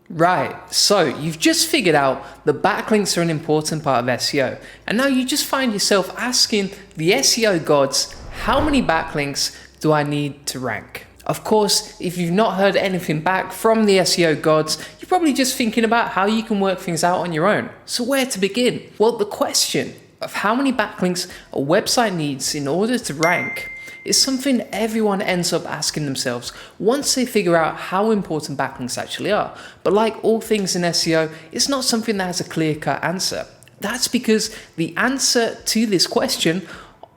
Right, so you've just figured out that backlinks are an important part of SEO, and now you just find yourself asking the SEO gods, how many backlinks do I need to rank? Of course, if you've not heard anything back from the SEO gods, you're probably just thinking about how you can work things out on your own. So where to begin? Well, the question of how many backlinks a website needs in order to rank is something everyone ends up asking themselves once they figure out how important backlinks actually are. But like all things in SEO, it's not something that has a clear-cut answer. That's because the answer to this question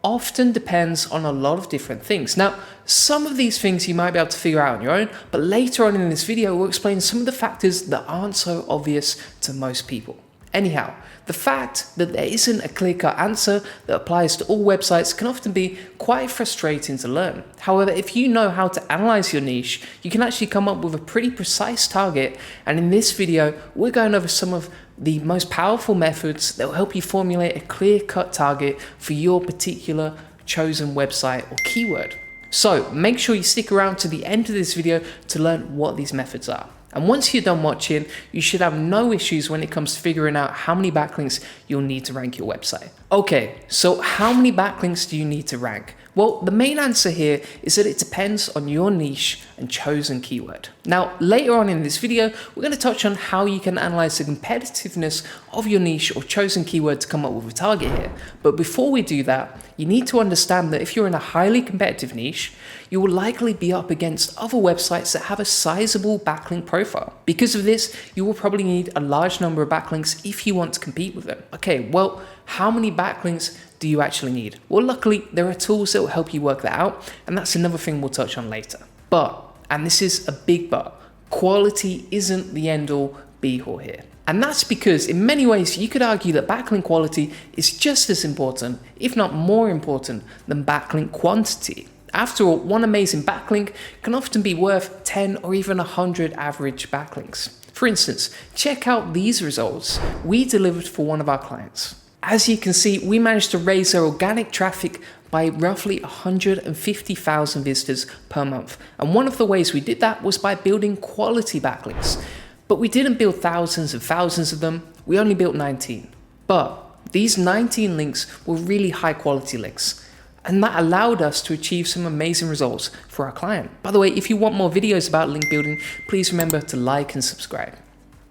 often depends on a lot of different things. Now, some of these things you might be able to figure out on your own, but later on in this video, we'll explain some of the factors that aren't so obvious to most people. Anyhow, the fact that there isn't a clear-cut answer that applies to all websites can often be quite frustrating to learn. However, if you know how to analyze your niche, you can actually come up with a pretty precise target. And in this video, we're going over some of the most powerful methods that will help you formulate a clear-cut target for your particular chosen website or keyword. So make sure you stick around to the end of this video to learn what these methods are. And once you're done watching, you should have no issues when it comes to figuring out how many backlinks you'll need to rank your website. Okay, so how many backlinks do you need to rank? Well, the main answer here is that it depends on your niche and chosen keyword. Now, later on in this video, we're going to touch on how you can analyze the competitiveness of your niche or chosen keyword to come up with a target here. But before we do that, you need to understand that if you're in a highly competitive niche, you will likely be up against other websites that have a sizable backlink profile. Because of this, you will probably need a large number of backlinks if you want to compete with them. Okay, well, how many backlinks do you actually need? Well, luckily, there are tools that will help you work that out, and that's another thing we'll touch on later. But, and this is a big but, quality isn't the end-all be-all here. And that's because in many ways, you could argue that backlink quality is just as important, if not more important, than backlink quantity. After all, one amazing backlink can often be worth 10 or even 100 average backlinks. For instance, check out these results we delivered for one of our clients. As you can see, we managed to raise their organic traffic by roughly 150,000 visitors per month. And one of the ways we did that was by building quality backlinks. But we didn't build thousands and thousands of them, we only built 19. But these 19 links were really high quality links. And that allowed us to achieve some amazing results for our client. By the way, if you want more videos about link building, please remember to like and subscribe.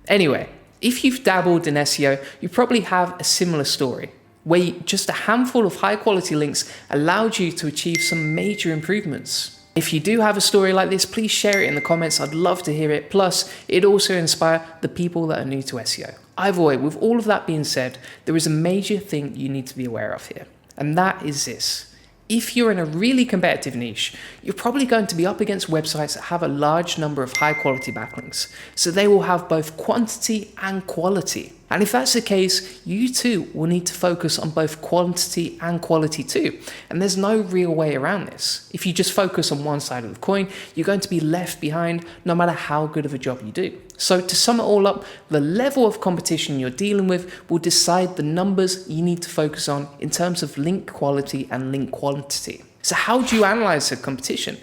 Anyway, if you've dabbled in SEO, you probably have a similar story, where just a handful of high quality links allowed you to achieve some major improvements. If you do have a story like this, please share it in the comments. I'd love to hear it. Plus, it also inspire the people that are new to SEO. Either way, with all of that being said, there is a major thing you need to be aware of here, and that is this. If you're in a really competitive niche, you're probably going to be up against websites that have a large number of high quality backlinks. So they will have both quantity and quality. And if that's the case, you too will need to focus on both quantity and quality too. And there's no real way around this. If you just focus on one side of the coin, you're going to be left behind no matter how good of a job you do. So to sum it all up, the level of competition you're dealing with will decide the numbers you need to focus on in terms of link quality and link quantity. So how do you analyze the competition?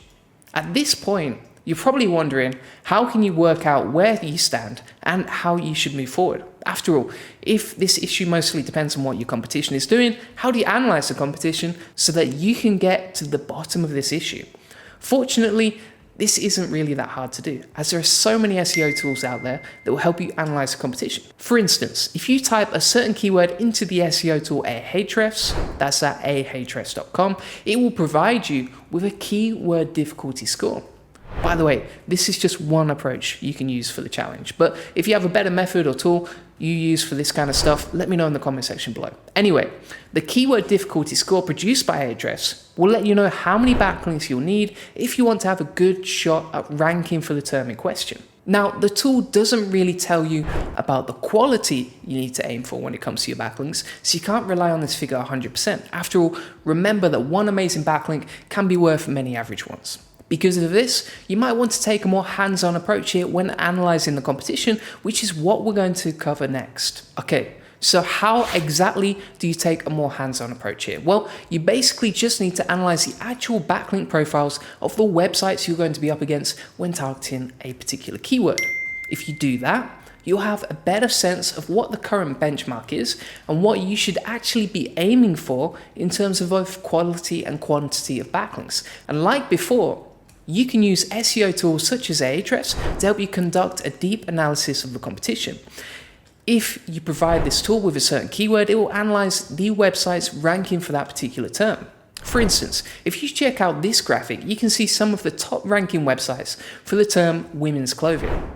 At this point, you're probably wondering, how can you work out where you stand and how you should move forward? After all, if this issue mostly depends on what your competition is doing, how do you analyze the competition so that you can get to the bottom of this issue? Fortunately, this isn't really that hard to do, as there are so many SEO tools out there that will help you analyze the competition. For instance, if you type a certain keyword into the SEO tool Ahrefs, that's at ahrefs.com, it will provide you with a keyword difficulty score. By the way, this is just one approach you can use for the challenge, but if you have a better method or tool you use for this kind of stuff, let me know in the comment section below. Anyway, the keyword difficulty score produced by Ahrefs will let you know how many backlinks you'll need if you want to have a good shot at ranking for the term in question. Now, the tool doesn't really tell you about the quality you need to aim for when it comes to your backlinks, so you can't rely on this figure 100%. After all, remember that one amazing backlink can be worth many average ones. Because of this, you might want to take a more hands-on approach here when analyzing the competition, which is what we're going to cover next. Okay, so how exactly do you take a more hands-on approach here? Well, you basically just need to analyze the actual backlink profiles of the websites you're going to be up against when targeting a particular keyword. If you do that, you'll have a better sense of what the current benchmark is and what you should actually be aiming for in terms of both quality and quantity of backlinks. And like before, you can use SEO tools such as Ahrefs to help you conduct a deep analysis of the competition. If you provide this tool with a certain keyword, it will analyze the website's ranking for that particular term. For instance, if you check out this graphic, you can see some of the top ranking websites for the term women's clothing.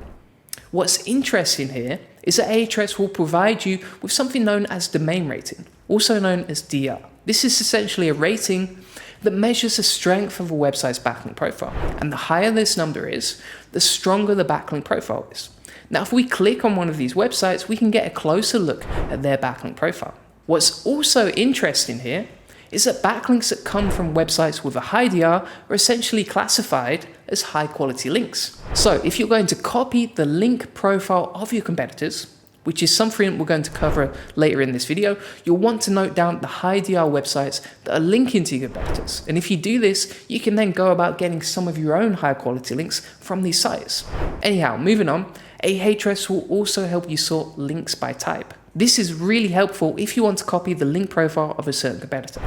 What's interesting here is that Ahrefs will provide you with something known as domain rating, also known as DR. This is essentially a rating that measures the strength of a website's backlink profile. And the higher this number is, the stronger the backlink profile is. Now, if we click on one of these websites, we can get a closer look at their backlink profile. What's also interesting here is that backlinks that come from websites with a high DR are essentially classified as high quality links. So if you're going to copy the link profile of your competitors, which is something we're going to cover later in this video, you'll want to note down the high DR websites that are linking to your competitors. And if you do this, you can then go about getting some of your own high quality links from these sites. Anyhow, moving on, Ahrefs will also help you sort links by type. This is really helpful if you want to copy the link profile of a certain competitor.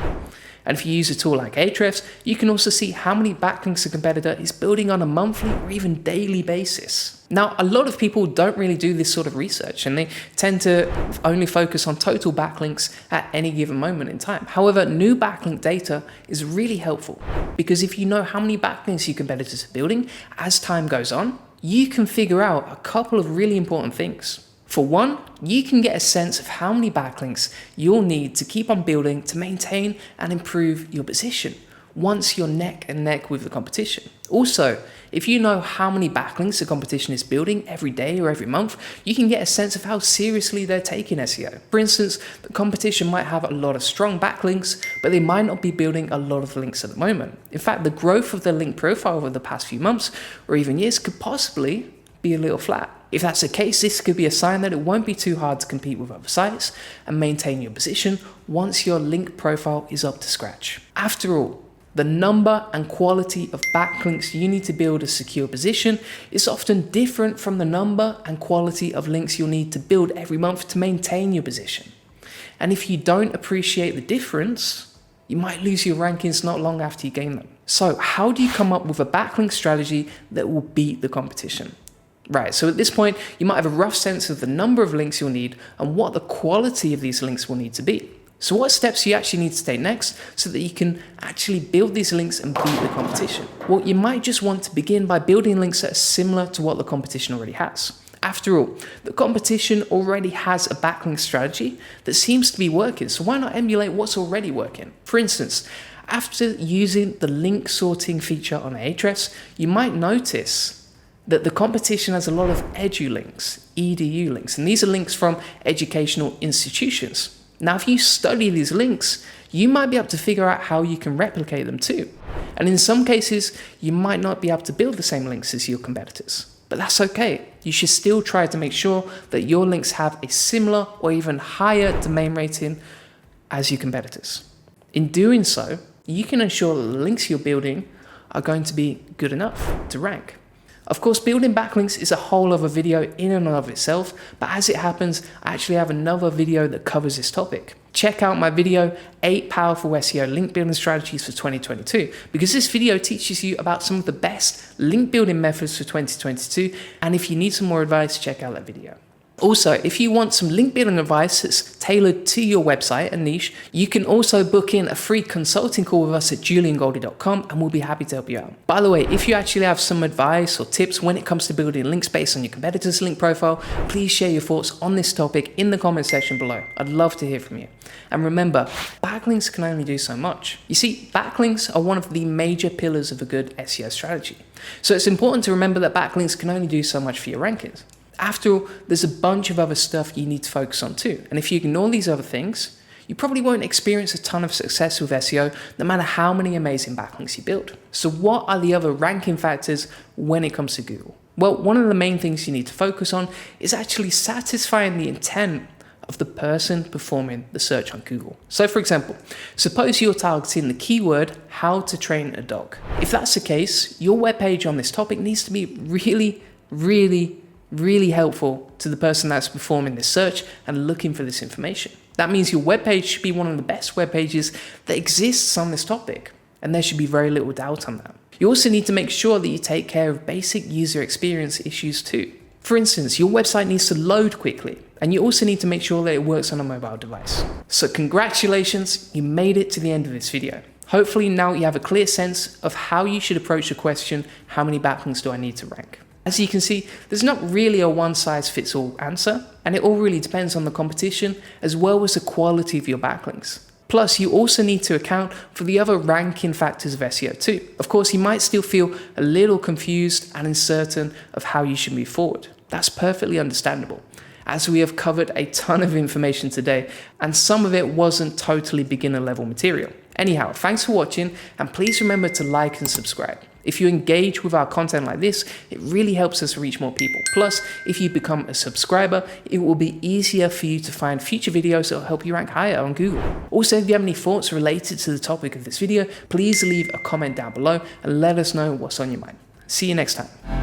And if you use a tool like Ahrefs, you can also see how many backlinks a competitor is building on a monthly or even daily basis. Now, a lot of people don't really do this sort of research and they tend to only focus on total backlinks at any given moment in time. However, new backlink data is really helpful because if you know how many backlinks your competitors are building as time goes on, you can figure out a couple of really important things. For one, you can get a sense of how many backlinks you'll need to keep on building to maintain and improve your position once you're neck and neck with the competition. Also, if you know how many backlinks the competition is building every day or every month, you can get a sense of how seriously they're taking SEO. For instance, the competition might have a lot of strong backlinks, but they might not be building a lot of links at the moment. In fact, the growth of their link profile over the past few months or even years could possibly be a little flat. If that's the case, this could be a sign that it won't be too hard to compete with other sites and maintain your position once your link profile is up to scratch. After all, the number and quality of backlinks you need to build a secure position is often different from the number and quality of links you'll need to build every month to maintain your position. And if you don't appreciate the difference, you might lose your rankings not long after you gain them. So how do you come up with a backlink strategy that will beat the competition? Right, so at this point, you might have a rough sense of the number of links you'll need and what the quality of these links will need to be. So what steps you actually need to take next so that you can actually build these links and beat the competition? Well, you might just want to begin by building links that are similar to what the competition already has. After all, the competition already has a backlink strategy that seems to be working, so why not emulate what's already working? For instance, after using the link sorting feature on Ahrefs, you might notice that the competition has a lot of edu links, and these are links from educational institutions. Now, if you study these links, you might be able to figure out how you can replicate them too. And in some cases, you might not be able to build the same links as your competitors, but that's okay. You should still try to make sure that your links have a similar or even higher domain rating as your competitors. In doing so, you can ensure that the links you're building are going to be good enough to rank. Of course, building backlinks is a whole other video in and of itself, but as it happens, I actually have another video that covers this topic. Check out my video, 8 Powerful SEO Link Building Strategies for 2022, because this video teaches you about some of the best link building methods for 2022, and if you need some more advice, check out that video. Also, if you want some link building advice that's tailored to your website and niche, you can also book in a free consulting call with us at juliangoldie.com and we'll be happy to help you out. By the way, if you actually have some advice or tips when it comes to building links based on your competitor's link profile, please share your thoughts on this topic in the comment section below. I'd love to hear from you. And remember, backlinks can only do so much. You see, backlinks are one of the major pillars of a good SEO strategy. So it's important to remember that backlinks can only do so much for your rankings. After all, there's a bunch of other stuff you need to focus on too. And if you ignore these other things, you probably won't experience a ton of success with SEO, no matter how many amazing backlinks you build. So what are the other ranking factors when it comes to Google? Well, one of the main things you need to focus on is actually satisfying the intent of the person performing the search on Google. So for example, suppose you're targeting the keyword, how to train a dog. If that's the case, your webpage on this topic needs to be really really helpful to the person that's performing this search and looking for this information. That means your webpage should be one of the best web pages that exists on this topic, and there should be very little doubt on that. You also need to make sure that you take care of basic user experience issues too. For instance, your website needs to load quickly, and you also need to make sure that it works on a mobile device. So congratulations, you made it to the end of this video. Hopefully now you have a clear sense of how you should approach the question, how many backlinks do I need to rank? As you can see, there's not really a one-size-fits-all answer, and it all really depends on the competition as well as the quality of your backlinks. Plus, you also need to account for the other ranking factors of SEO too. Of course, you might still feel a little confused and uncertain of how you should move forward. That's perfectly understandable, as we have covered a ton of information today, and some of it wasn't totally beginner level material. Anyhow, thanks for watching, and please remember to like and subscribe. If you engage with our content like this, it really helps us reach more people. Plus, if you become a subscriber, it will be easier for you to find future videos that will help you rank higher on Google. Also, if you have any thoughts related to the topic of this video, please leave a comment down below and let us know what's on your mind. See you next time.